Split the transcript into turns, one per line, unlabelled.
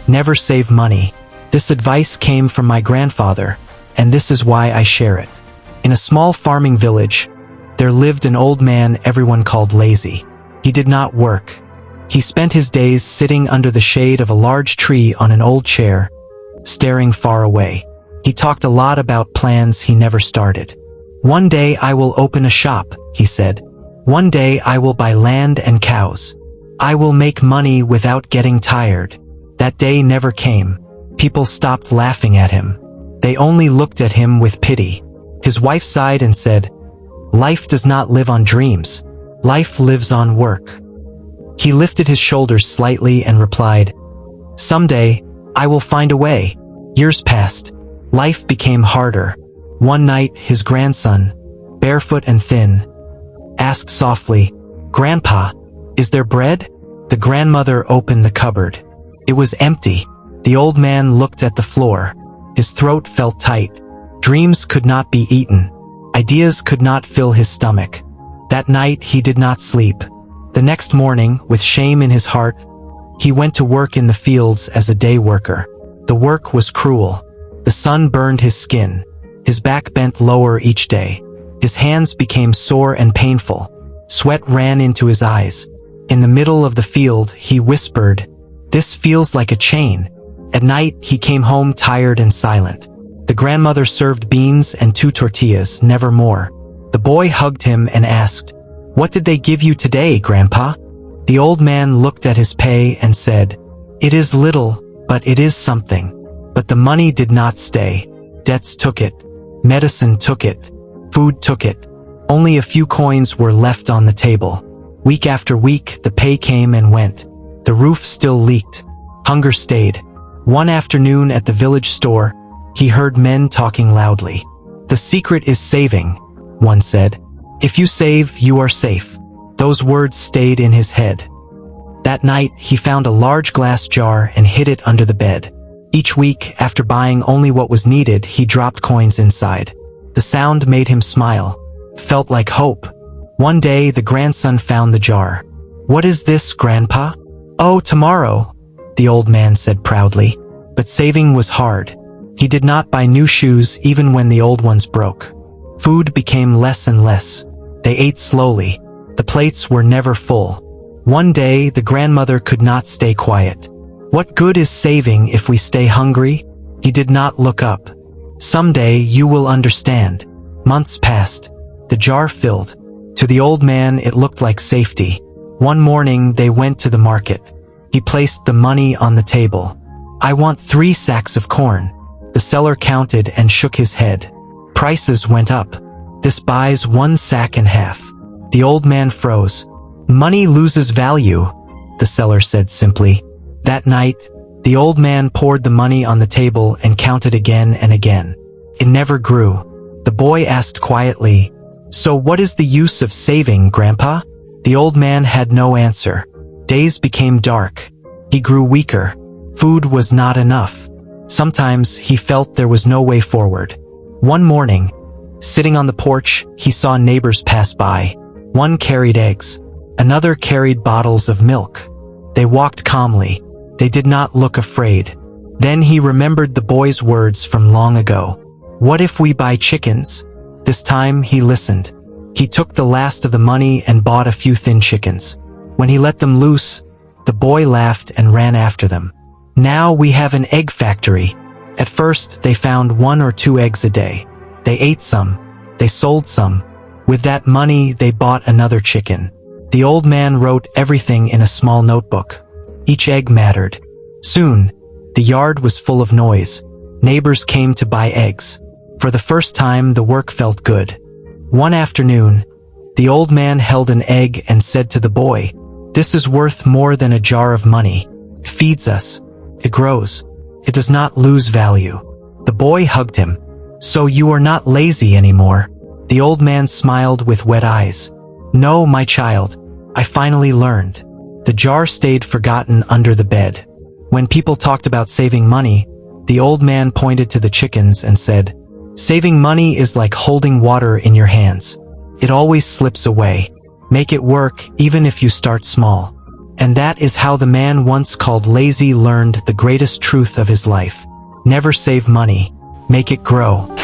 Never save money. This advice came from my grandfather, and this is why I share it. In a small farming village, there lived an old man everyone called lazy. He did not work. He spent his days sitting under the shade of a large tree on an old chair, staring far away. He talked a lot about plans he never started. "One day I will open a shop," he said. "One day I will buy land and cows. I will make money without getting tired." That day never came. People stopped laughing at him. They only looked at him with pity. His wife sighed and said, "Life does not live on dreams. Life lives on work." He lifted his shoulders slightly and replied, "Someday, I will find a way." Years passed. Life became harder. One night, his grandson, barefoot and thin, asked softly, "Grandpa, is there bread?" The grandmother opened the cupboard. It was empty. The old man looked at the floor. His throat felt tight. Dreams could not be eaten. Ideas could not fill his stomach. That night he did not sleep. The next morning, with shame in his heart, he went to work in the fields as a day worker. The work was cruel. The sun burned his skin. His back bent lower each day. His hands became sore and painful. Sweat ran into his eyes. In the middle of the field, he whispered, "This feels like a chain." At night, he came home tired and silent. The grandmother served beans and 2 tortillas, never more. The boy hugged him and asked, "What did they give you today, Grandpa?" The old man looked at his pay and said, "It is little, but it is something." But the money did not stay. Debts took it. Medicine took it. Food took it. Only a few coins were left on the table. Week after week, the pay came and went. The roof still leaked. Hunger stayed. One afternoon at the village store, he heard men talking loudly. "The secret is saving," one said. "If you save, you are safe." Those words stayed in his head. That night, he found a large glass jar and hid it under the bed. Each week, after buying only what was needed, he dropped coins inside. The sound made him smile. Felt like hope. One day, the grandson found the jar. "What is this, Grandpa?" "Oh, tomorrow," the old man said proudly. But saving was hard. He did not buy new shoes even when the old ones broke. Food became less and less. They ate slowly. The plates were never full. One day, the grandmother could not stay quiet. "What good is saving if we stay hungry?" He did not look up. "Someday you will understand." Months passed. The jar filled. To the old man, it looked like safety. One morning, they went to the market. He placed the money on the table. "I want 3 sacks of corn." The seller counted and shook his head. Prices went up. "This buys 1 sack and half." The old man froze. "Money loses value," the seller said simply. That night, the old man poured the money on the table and counted again and again. It never grew. The boy asked quietly, "So what is the use of saving, Grandpa?" The old man had no answer. Days became dark. He grew weaker. Food was not enough. Sometimes he felt there was no way forward. One morning, sitting on the porch, he saw neighbors pass by. One carried eggs. Another carried bottles of milk. They walked calmly. They did not look afraid. Then he remembered the boy's words from long ago. "What if we buy chickens?" This time he listened. He took the last of the money and bought a few thin chickens. When he let them loose, the boy laughed and ran after them. "Now we have an egg factory." At first, they found 1 or 2 eggs a day. They ate some. They sold some. With that money, they bought another chicken. The old man wrote everything in a small notebook. Each egg mattered. Soon, the yard was full of noise. Neighbors came to buy eggs. For the first time, the work felt good. One afternoon, the old man held an egg and said to the boy, "This is worth more than a jar of money. It feeds us. It grows. It does not lose value." The boy hugged him. "So you are not lazy anymore?" The old man smiled with wet eyes. "No, my child. I finally learned." The jar stayed forgotten under the bed. When people talked about saving money, the old man pointed to the chickens and said, "Saving money is like holding water in your hands. It always slips away. Make it work even if you start small." And that is how the man once called lazy learned the greatest truth of his life. Never save money. Make it grow.